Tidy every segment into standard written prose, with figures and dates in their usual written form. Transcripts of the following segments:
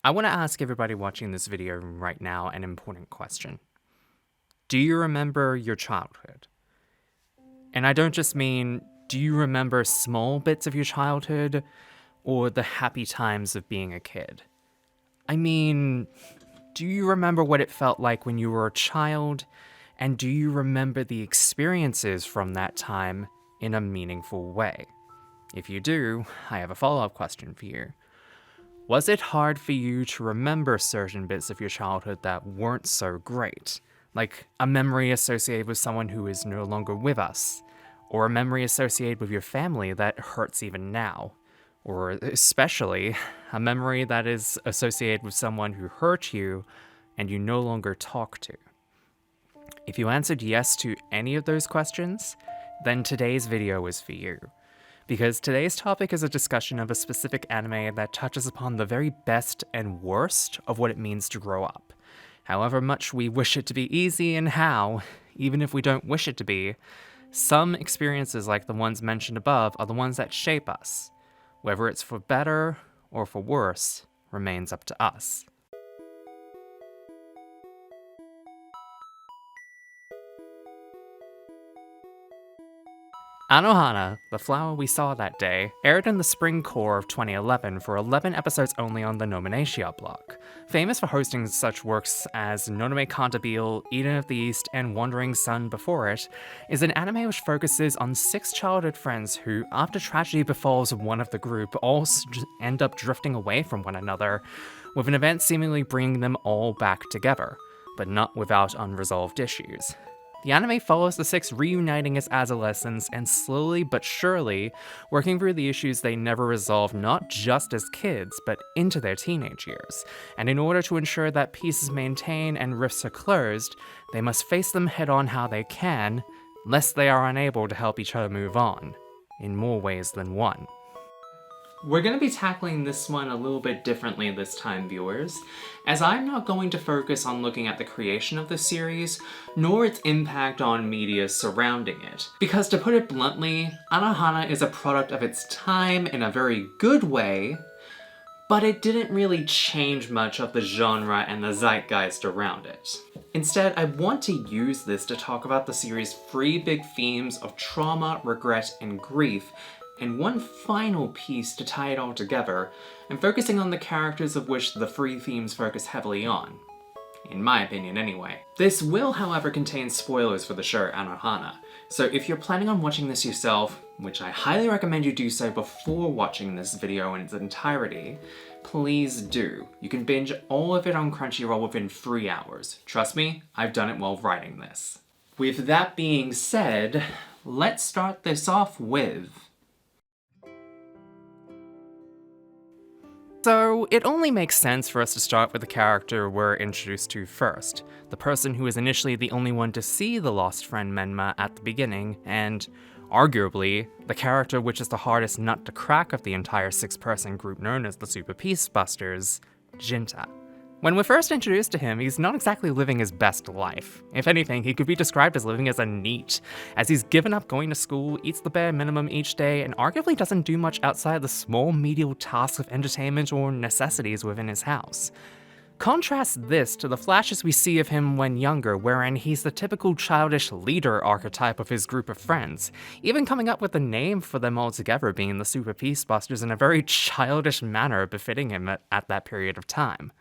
I want to ask everybody watching this video right now an important question. Do you remember your childhood? And I don't just mean, do you remember small bits of your childhood or the happy times of being a kid? I mean, do you remember what it felt like when you were a child? And do you remember the experiences from that time in a meaningful way? If you do, I have a follow-up question for you. Was it hard for you to remember certain bits of your childhood that weren't so great? Like a memory associated with someone who is no longer with us, or a memory associated with your family that hurts even now, or especially a memory that is associated with someone who hurt you and you no longer talk to. If you answered yes to any of those questions, then today's video is for you. Because today's topic is a discussion of a specific anime that touches upon the very best and worst of what it means to grow up. However much we wish it to be easy and how, even if we don't wish it to be, some experiences like the ones mentioned above are the ones that shape us. Whether it's for better or for worse remains up to us. AnoHana, the flower we saw that day, aired in the spring core of 2011 for 11 episodes only on the Nominatia block. Famous for hosting such works as Nonome Cantabile, Eden of the East, and Wandering Sun before it, is an anime which focuses on 6 childhood friends who, after tragedy befalls one of the group, all end up drifting away from one another, with an event seemingly bringing them all back together, but not without unresolved issues. The anime follows the 6 reuniting as adolescents and slowly but surely working through the issues they never resolved, not just as kids, but into their teenage years. And in order to ensure that peace is maintained and rifts are closed, they must face them head on how they can, lest they are unable to help each other move on, in more ways than one. We're going to be tackling this one a little bit differently this time, viewers, as I'm not going to focus on looking at the creation of the series, nor its impact on media surrounding it. Because to put it bluntly, AnoHana is a product of its time in a very good way, but it didn't really change much of the genre and the zeitgeist around it. Instead, I want to use this to talk about the series' 3 big themes of trauma, regret, and grief, and one final piece to tie it all together, and focusing on the characters of which the 3 themes focus heavily on. In my opinion, anyway. This will, however, contain spoilers for the show AnoHana, so if you're planning on watching this yourself, which I highly recommend you do so before watching this video in its entirety, please do. You can binge all of it on Crunchyroll within 3 hours. Trust me, I've done it while writing this. With that being said, let's start this off with... So, it only makes sense for us to start with the character we're introduced to first, the person who is initially the only one to see the lost friend Menma at the beginning, and, arguably, the character which is the hardest nut to crack of the entire 6-person group known as the Super Peace Busters, Jinta. When we're first introduced to him, he's not exactly living his best life. If anything, he could be described as living as a NEET, as he's given up going to school, eats the bare minimum each day, and arguably doesn't do much outside the small menial tasks of entertainment or necessities within his house. Contrast this to the flashes we see of him when younger, wherein he's the typical childish leader archetype of his group of friends, even coming up with a name for them all together being the Super Peace Busters in a very childish manner befitting him at that period of time.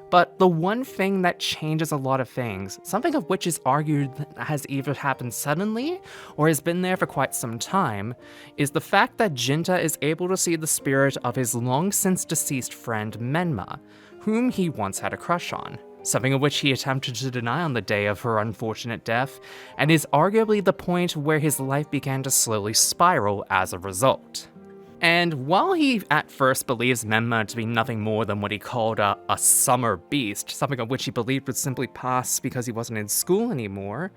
But the one thing that changes a lot of things, something of which is argued has either happened suddenly or has been there for quite some time, is the fact that Jinta is able to see the spirit of his long since deceased friend Menma, whom he once had a crush on, something of which he attempted to deny on the day of her unfortunate death, and is arguably the point where his life began to slowly spiral as a result. And while he at first believes Menma to be nothing more than what he called a summer beast, something of which he believed would simply pass because he wasn't in school anymore,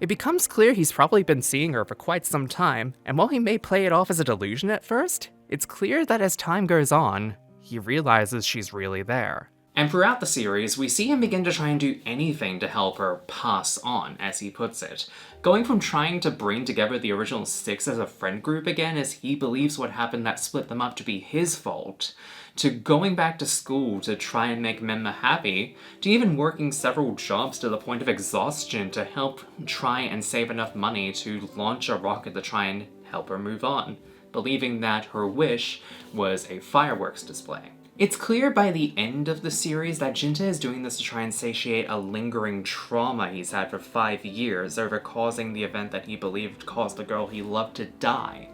it becomes clear he's probably been seeing her for quite some time, and while he may play it off as a delusion at first, it's clear that as time goes on, he realizes she's really there. And throughout the series, we see him begin to try and do anything to help her pass on, as he puts it. Going from trying to bring together the original six as a friend group again, as he believes what happened that split them up to be his fault, to going back to school to try and make Menma happy, to even working several jobs to the point of exhaustion to help try and save enough money to launch a rocket to try and help her move on, believing that her wish was a fireworks display. It's clear by the end of the series that Jinta is doing this to try and satiate a lingering trauma he's had for 5 years over causing the event that he believed caused the girl he loved to die.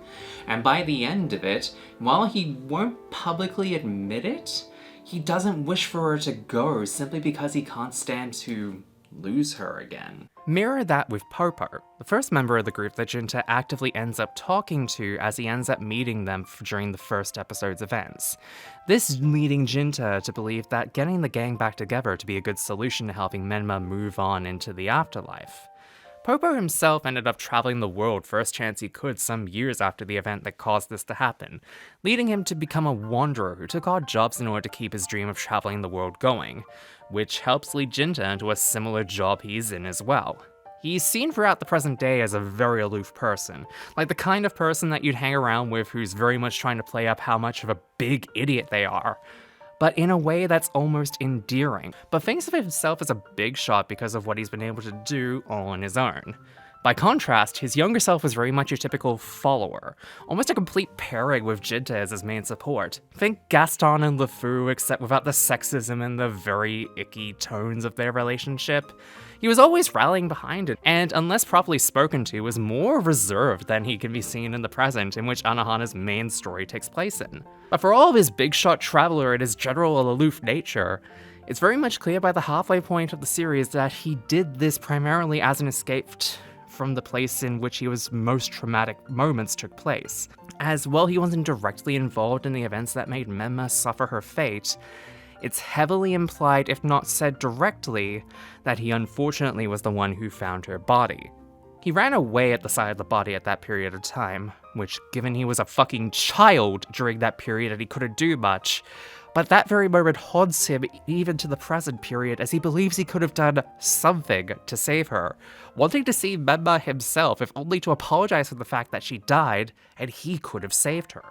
And by the end of it, while he won't publicly admit it, he doesn't wish for her to go simply because he can't stand to lose her again. Mirror that with Popo, the first member of the group that Jinta actively ends up talking to as he ends up meeting them during the first episode's events. This leading Jinta to believe that getting the gang back together to be a good solution to helping Menma move on into the afterlife. Popo himself ended up traveling the world first chance he could some years after the event that caused this to happen, leading him to become a wanderer who took odd jobs in order to keep his dream of traveling the world going, which helps lead Jinta into a similar job he's in as well. He's seen throughout the present day as a very aloof person, like the kind of person that you'd hang around with who's very much trying to play up how much of a big idiot they are, but in a way that's almost endearing, but thinks of himself as a big shot because of what he's been able to do all on his own. By contrast, his younger self was very much your typical follower, almost a complete pairing with Jinta as his main support. Think Gaston and LeFou, except without the sexism and the very icky tones of their relationship. He was always rallying behind it, and unless properly spoken to, was more reserved than he can be seen in the present, in which AnoHana's main story takes place in. But for all of his big shot traveler and his general aloof nature, it's very much clear by the halfway point of the series that he did this primarily as an escape from the place in which his most traumatic moments took place. As while he wasn't directly involved in the events that made Menma suffer her fate, it's heavily implied, if not said directly, that he unfortunately was the one who found her body. He ran away at the sight of the body at that period of time, which, given he was a fucking child during that period and he couldn't do much, but that very moment haunts him even to the present period as he believes he could have done something to save her, wanting to see Menma himself if only to apologize for the fact that she died and he could have saved her.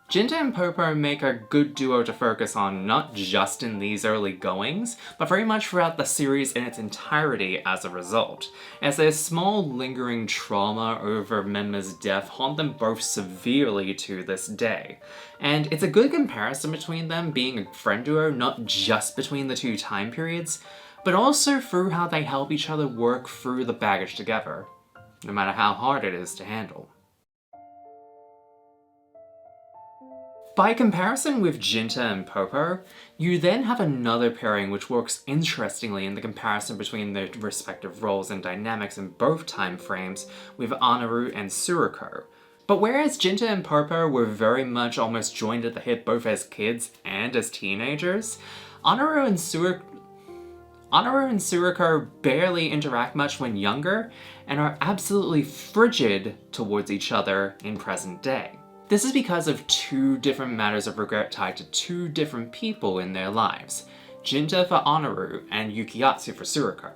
Jinta and Popo make a good duo to focus on not just in these early goings, but very much throughout the series in its entirety as a result, as their small lingering trauma over Menma's death haunt them both severely to this day. And it's a good comparison between them being a friend duo not just between the two time periods, but also through how they help each other work through the baggage together, no matter how hard it is to handle. By comparison with Jinta and Popo, you then have another pairing which works interestingly in the comparison between their respective roles and dynamics in both time frames with Anaru and Suriko. But whereas Jinta and Popo were very much almost joined at the hip both as kids and as teenagers, Anaru and Suriko barely interact much when younger and are absolutely frigid towards each other in present day. This is because of two different matters of regret tied to two different people in their lives, Jinta for Anaru and Yukiatsu for Suriko.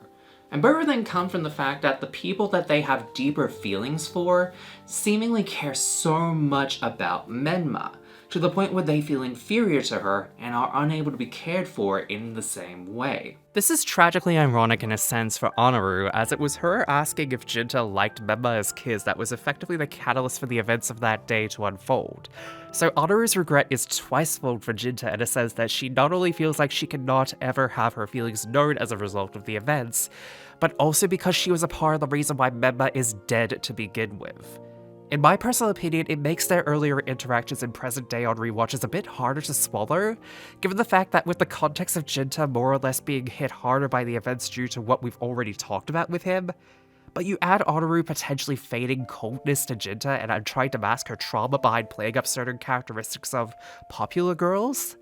And both of them come from the fact that the people that they have deeper feelings for seemingly care so much about Menma, to the point where they feel inferior to her and are unable to be cared for in the same way. This is tragically ironic in a sense for Anaru, as it was her asking if Jinta liked Menma as kids that was effectively the catalyst for the events of that day to unfold. So Anaru's regret is twicefold for Jinta in a sense that she not only feels like she cannot ever have her feelings known as a result of the events, but also because she was a part of the reason why Menma is dead to begin with. In my personal opinion, it makes their earlier interactions in present day on rewatches a bit harder to swallow, given the fact that with the context of Jinta more or less being hit harder by the events due to what we've already talked about with him, but you add Anaru potentially feigning coldness to Jinta and trying to mask her trauma behind playing up certain characteristics of popular girls,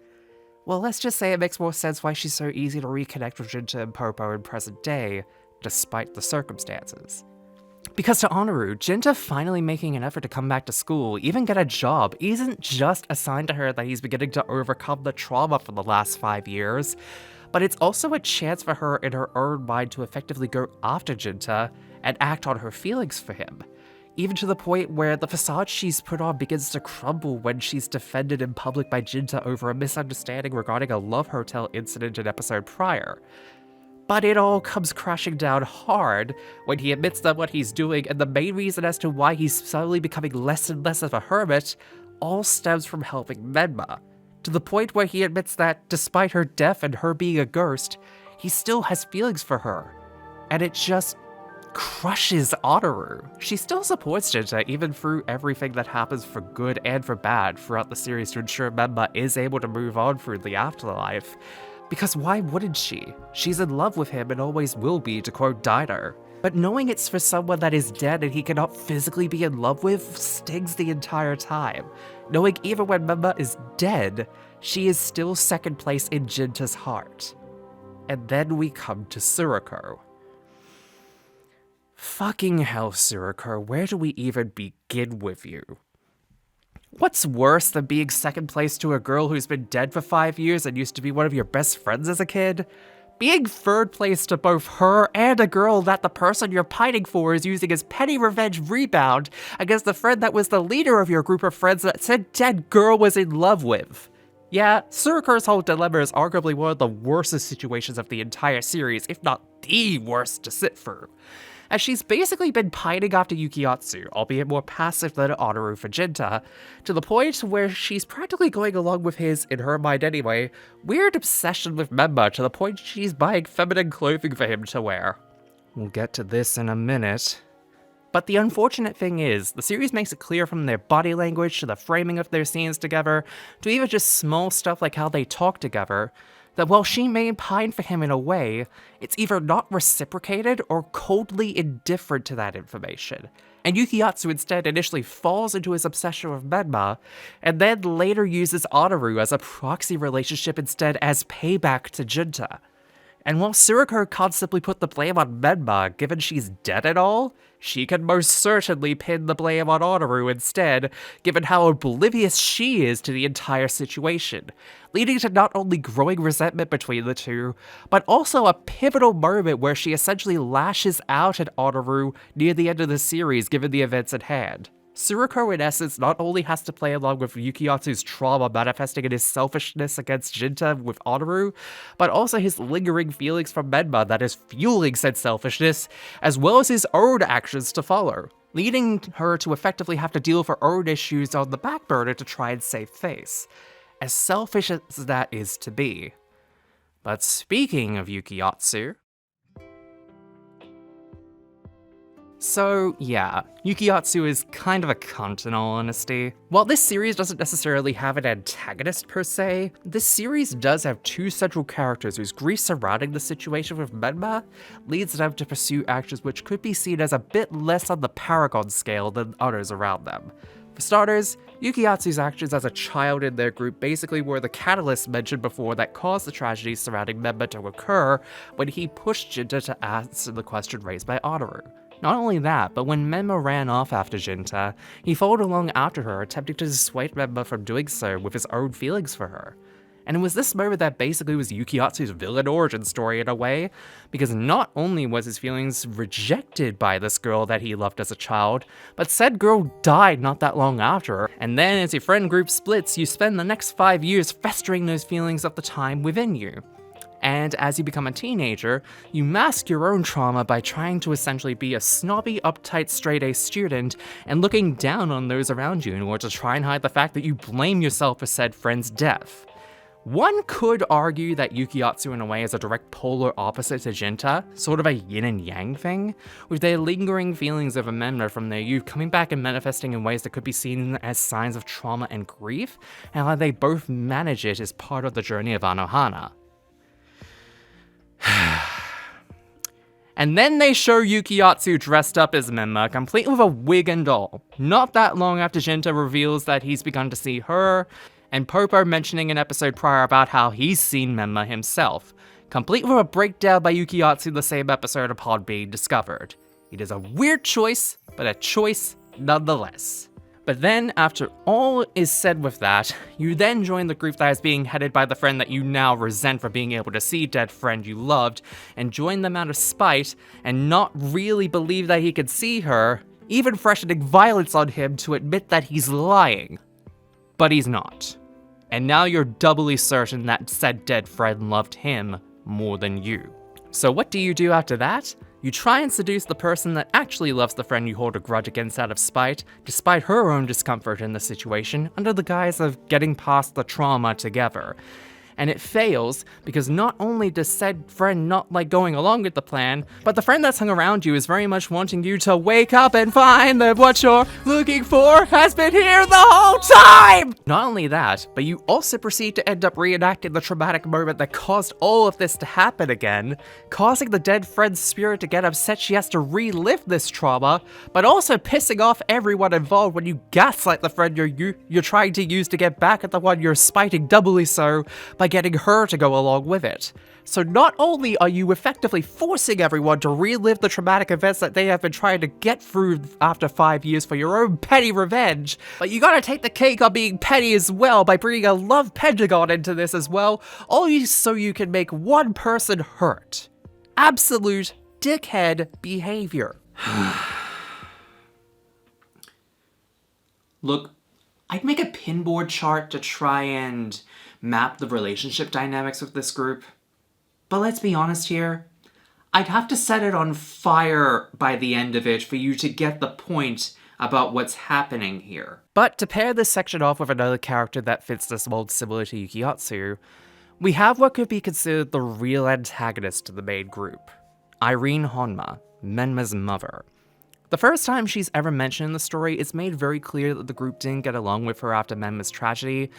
well, let's just say it makes more sense why she's so easy to reconnect with Jinta and Popo in present day, despite the circumstances. Because to Honoru, Jinta finally making an effort to come back to school, even get a job, isn't just a sign to her that he's beginning to overcome the trauma from the last 5 years, but it's also a chance for her in her own mind to effectively go after Jinta and act on her feelings for him. Even to the point where the facade she's put on begins to crumble when she's defended in public by Jinta over a misunderstanding regarding a love hotel incident an episode prior. But it all comes crashing down hard when he admits that what he's doing, and the main reason as to why he's slowly becoming less and less of a hermit, all stems from helping Menma. To the point where he admits that, despite her death and her being a ghost, he still has feelings for her. And it just crushes Honoru. She still supports Jinta even through everything that happens for good and for bad throughout the series to ensure Menma is able to move on through the afterlife. Because why wouldn't she? She's in love with him and always will be, to quote Diner. But knowing it's for someone that is dead and he cannot physically be in love with stings the entire time. Knowing even when Menma is dead, she is still second place in Jinta's heart. And then we come to Tsuruko. Fucking hell, Tsuruko, where do we even begin with you? What's worse than being second place to a girl who's been dead for 5 years and used to be one of your best friends as a kid? Being third place to both her and a girl that the person you're pining for is using as petty revenge rebound against the friend that was the leader of your group of friends that said dead girl was in love with. Yeah, Tsuruko's whole dilemma is arguably one of the worst situations of the entire series, if not the worst to sit through, as she's basically been pining after Yukiatsu, albeit more passive than Honoru for Jinta, to the point where she's practically going along with his, in her mind anyway, weird obsession with Menma to the point she's buying feminine clothing for him to wear. We'll get to this in a minute. But the unfortunate thing is, the series makes it clear from their body language to the framing of their scenes together, to even just small stuff like how they talk together, that while she may pine for him in a way, it's either not reciprocated or coldly indifferent to that information. And Yukiatsu instead initially falls into his obsession with Menma, and then later uses Honoru as a proxy relationship instead as payback to Jinta. And while Tsuruko can't simply put the blame on Menma, given she's dead and all, she can most certainly pin the blame on Honoru instead, given how oblivious she is to the entire situation, leading to not only growing resentment between the two, but also a pivotal moment where she essentially lashes out at Honoru near the end of the series given the events at hand. Tsuruko, in essence, not only has to play along with Yukiatsu's trauma manifesting in his selfishness against Jinta with Honoru, but also his lingering feelings from Menma that is fueling said selfishness, as well as his own actions to follow, leading her to effectively have to deal with her own issues on the back burner to try and save face. As selfish as that is to be. But speaking of Yukiatsu, so yeah, Yukiatsu is kind of a cunt in all honesty. While this series doesn't necessarily have an antagonist per se, this series does have two central characters whose grief surrounding the situation with Menma leads them to pursue actions which could be seen as a bit less on the paragon scale than others around them. For starters, Yukiatsu's actions as a child in their group basically were the catalyst mentioned before that caused the tragedy surrounding Menma to occur when he pushed Jinta to answer the question raised by Honoru. Not only that, but when Menma ran off after Jinta, he followed along after her, attempting to dissuade Menma from doing so with his own feelings for her. And it was this moment that basically was Yukiatsu's villain origin story in a way, because not only was his feelings rejected by this girl that he loved as a child, but said girl died not that long after her, and then as your friend group splits, you spend the next 5 years festering those feelings of the time within you. And as you become a teenager, you mask your own trauma by trying to essentially be a snobby, uptight, straight-A student and looking down on those around you in order to try and hide the fact that you blame yourself for said friend's death. One could argue that Yukiatsu in a way is a direct polar opposite to Jinta, sort of a yin and yang thing, with their lingering feelings of Menma from their youth coming back and manifesting in ways that could be seen as signs of trauma and grief, and how they both manage it as part of the journey of AnoHana. And then they show Yukiatsu dressed up as Menma, complete with a wig and all. Not that long after Jinta reveals that he's begun to see her, and Popo mentioning an episode prior about how he's seen Menma himself, complete with a breakdown by Yukiatsu the same episode upon being discovered. It is a weird choice, but a choice nonetheless. But then, after all is said with that, you then join the group that is being headed by the friend that you now resent for being able to see dead friend you loved, and join them out of spite, and not really believe that he could see her, even threatening violence on him to admit that he's lying. But he's not. And now you're doubly certain that said dead friend loved him more than you. So what do you do after that? You try and seduce the person that actually loves the friend you hold a grudge against out of spite, despite her own discomfort in the situation, under the guise of getting past the trauma together. And it fails because not only does said friend not like going along with the plan, but the friend that's hung around you is very much wanting you to wake up and find that what you're looking for has been here the whole time! Not only that, but you also proceed to end up reenacting the traumatic moment that caused all of this to happen again, causing the dead friend's spirit to get upset she has to relive this trauma, but also pissing off everyone involved when you gaslight the friend you're trying to use to get back at the one you're spiting doubly so by getting her to go along with it. So not only are you effectively forcing everyone to relive the traumatic events that they have been trying to get through after 5 years for your own petty revenge, but you gotta take the cake on being petty as well by bringing a love pentagon into this as well, so you can make one person hurt. Absolute dickhead behavior. Look, I'd make a pinboard chart to try and map the relationship dynamics of this group. But let's be honest here, I'd have to set it on fire by the end of it for you to get the point about what's happening here. But to pair this section off with another character that fits this mold similar to Yukiyatsu, we have what could be considered the real antagonist to the main group, Irene Honma, Menma's mother. The first time she's ever mentioned in the story, it's made very clear that the group didn't get along with her after Menma's tragedy,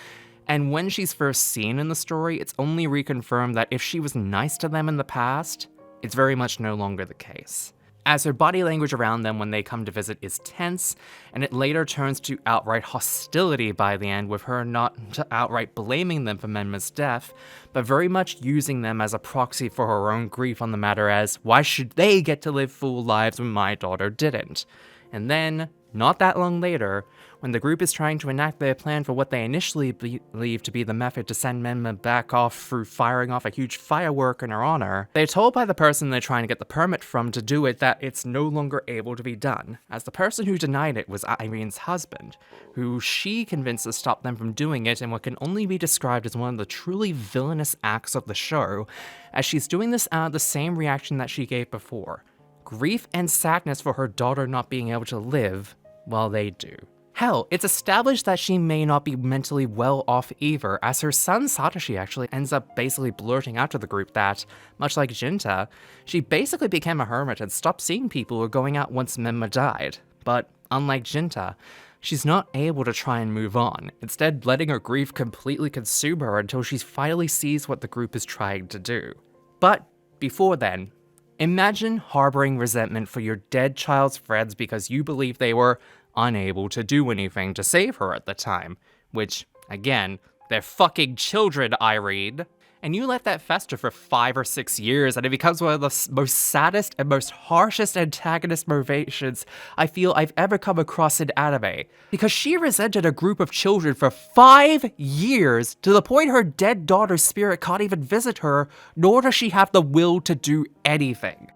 and when she's first seen in the story, it's only reconfirmed that if she was nice to them in the past, it's very much no longer the case. As her body language around them when they come to visit is tense, and it later turns to outright hostility by the end, with her not outright blaming them for Menma's death, but very much using them as a proxy for her own grief on the matter as, why should they get to live full lives when my daughter didn't? And then, not that long later, when the group is trying to enact their plan for what they initially believe to be the method to send Menma back off through firing off a huge firework in her honor, they're told by the person they're trying to get the permit from to do it that it's no longer able to be done, as the person who denied it was Irene's husband, who she convinced to stop them from doing it in what can only be described as one of the truly villainous acts of the show, as she's doing this out of the same reaction that she gave before: grief and sadness for her daughter not being able to live while they do. Hell, it's established that she may not be mentally well off either, as her son Satoshi actually ends up basically blurting out to the group that, much like Jinta, she basically became a hermit and stopped seeing people or going out once Menma died. But unlike Jinta, she's not able to try and move on, instead letting her grief completely consume her until she finally sees what the group is trying to do. But before then, imagine harboring resentment for your dead child's friends because you believe they were unable to do anything to save her at the time, which, again, they're fucking children, Irene. And you let that fester for 5 or 6 years, and it becomes one of the most saddest and most harshest antagonist motivations I feel I've ever come across in anime. Because she resented a group of children for 5 years, to the point her dead daughter's spirit can't even visit her, nor does she have the will to do anything.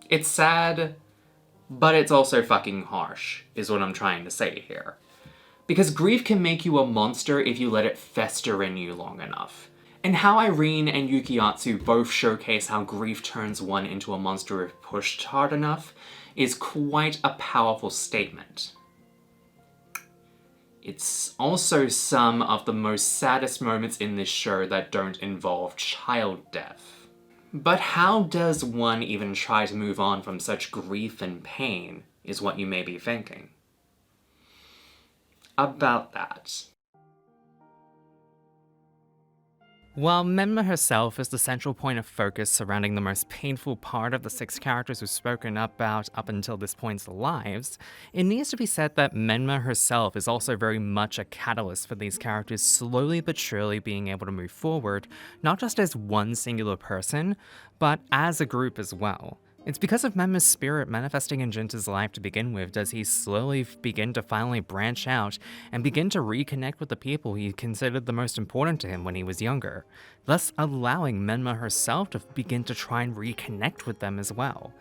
It's sad, but it's also fucking harsh, is what I'm trying to say here. Because grief can make you a monster if you let it fester in you long enough. And how Irene and Yukiyatsu both showcase how grief turns one into a monster if pushed hard enough is quite a powerful statement. It's also some of the most saddest moments in this show that don't involve child death. But how does one even try to move on from such grief and pain, is what you may be thinking. About that. While Menma herself is the central point of focus surrounding the most painful part of the 6 characters we've spoken about up until this point's lives, it needs to be said that Menma herself is also very much a catalyst for these characters slowly but surely being able to move forward, not just as one singular person, but as a group as well. It's because of Menma's spirit manifesting in Jinta's life to begin with does he slowly begin to finally branch out and begin to reconnect with the people he considered the most important to him when he was younger, thus allowing Menma herself to begin to try and reconnect with them as well.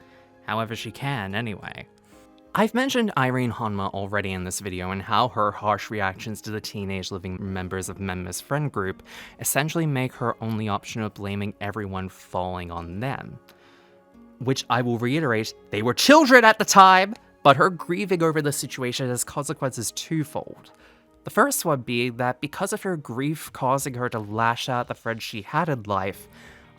However she can, anyway. I've mentioned Irene Honma already in this video and how her harsh reactions to the teenage living members of Menma's friend group essentially make her only option of blaming everyone falling on them. Which I will reiterate, they were children at the time, but her grieving over the situation has consequences twofold. The first one being that because of her grief causing her to lash out the friends she had in life,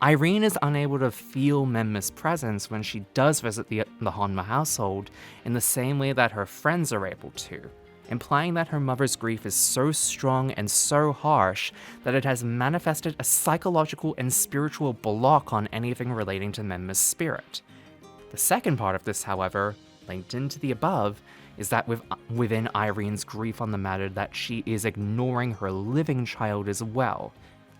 Irene is unable to feel Menma's presence when she does visit the Honma household in the same way that her friends are able to, implying that her mother's grief is so strong and so harsh that it has manifested a psychological and spiritual block on anything relating to Menma's spirit. The second part of this, however, linked into the above, is that within Irene's grief on the matter that she is ignoring her living child as well,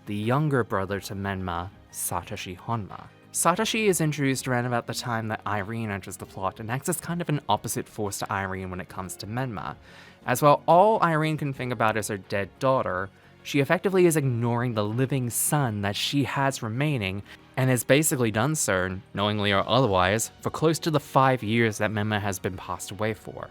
the younger brother to Menma, Satoshi Honma. Satoshi is introduced around about the time that Irene enters the plot and acts as kind of an opposite force to Irene when it comes to Menma. As while all Irene can think about is her dead daughter, she effectively is ignoring the living son that she has remaining, and has basically done so, knowingly or otherwise, for close to the 5 years that Menma has been passed away for.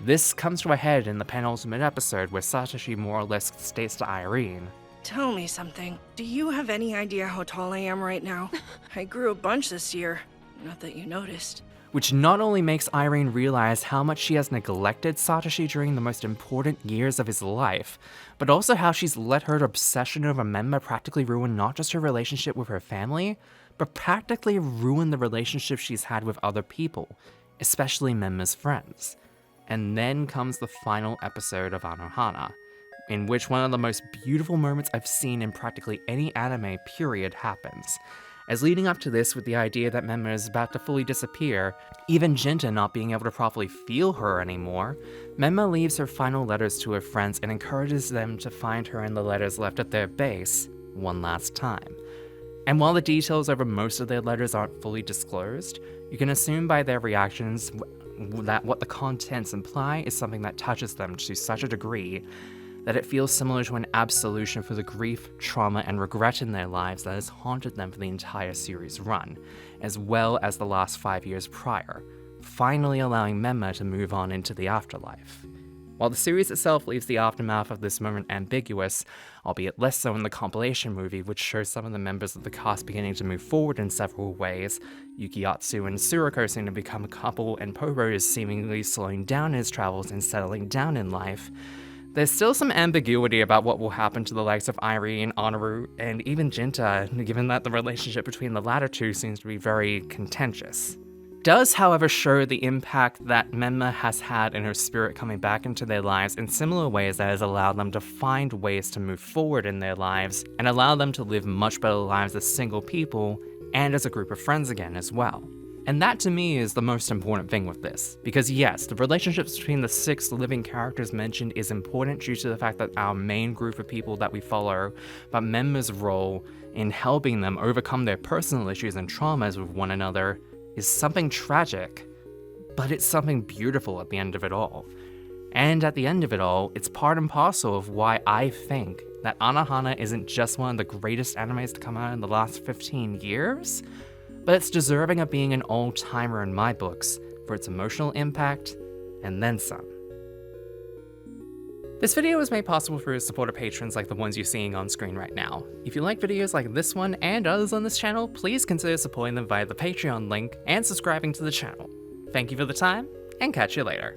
This comes to a head in the penultimate episode where Satoshi more or less states to Irene, "Tell me something. Do you have any idea how tall I am right now? I grew a bunch this year. Not that you noticed." which not only makes Irene realize how much she has neglected Satoshi during the most important years of his life, but also how she's let her obsession over Menma practically ruin not just her relationship with her family, but practically ruin the relationship she's had with other people, especially Menma's friends. And then comes the final episode of AnoHana, in which one of the most beautiful moments I've seen in practically any anime period happens. As leading up to this with the idea that Menma is about to fully disappear, even Jinta not being able to properly feel her anymore, Menma leaves her final letters to her friends and encourages them to find her in the letters left at their base one last time. And while the details over most of their letters aren't fully disclosed, you can assume by their reactions that what the contents imply is something that touches them to such a degree that it feels similar to an absolution for the grief, trauma, and regret in their lives that has haunted them for the entire series run, as well as the last 5 years prior, finally allowing Menma to move on into the afterlife. While the series itself leaves the aftermath of this moment ambiguous, albeit less so in the compilation movie, which shows some of the members of the cast beginning to move forward in several ways, Yukiatsu and Tsurako seem to become a couple, and Pobo is seemingly slowing down his travels and settling down in life, there's still some ambiguity about what will happen to the likes of Irene, Honoru, and even Jinta, given that the relationship between the latter two seems to be very contentious. Does, however, show the impact that Menma has had in her spirit coming back into their lives in similar ways that has allowed them to find ways to move forward in their lives and allow them to live much better lives as single people and as a group of friends again as well. And that to me is the most important thing with this, because yes, the relationships between the 6 living characters mentioned is important due to the fact that our main group of people that we follow, but Menma's role in helping them overcome their personal issues and traumas with one another is something tragic, but it's something beautiful at the end of it all. And at the end of it all, it's part and parcel of why I think that AnoHana isn't just one of the greatest animes to come out in the last 15 years, but it's deserving of being an all-timer in my books for its emotional impact, and then some. This video was made possible through supporter patrons like the ones you're seeing on screen right now. If you like videos like this one and others on this channel, please consider supporting them via the Patreon link and subscribing to the channel. Thank you for the time, and catch you later.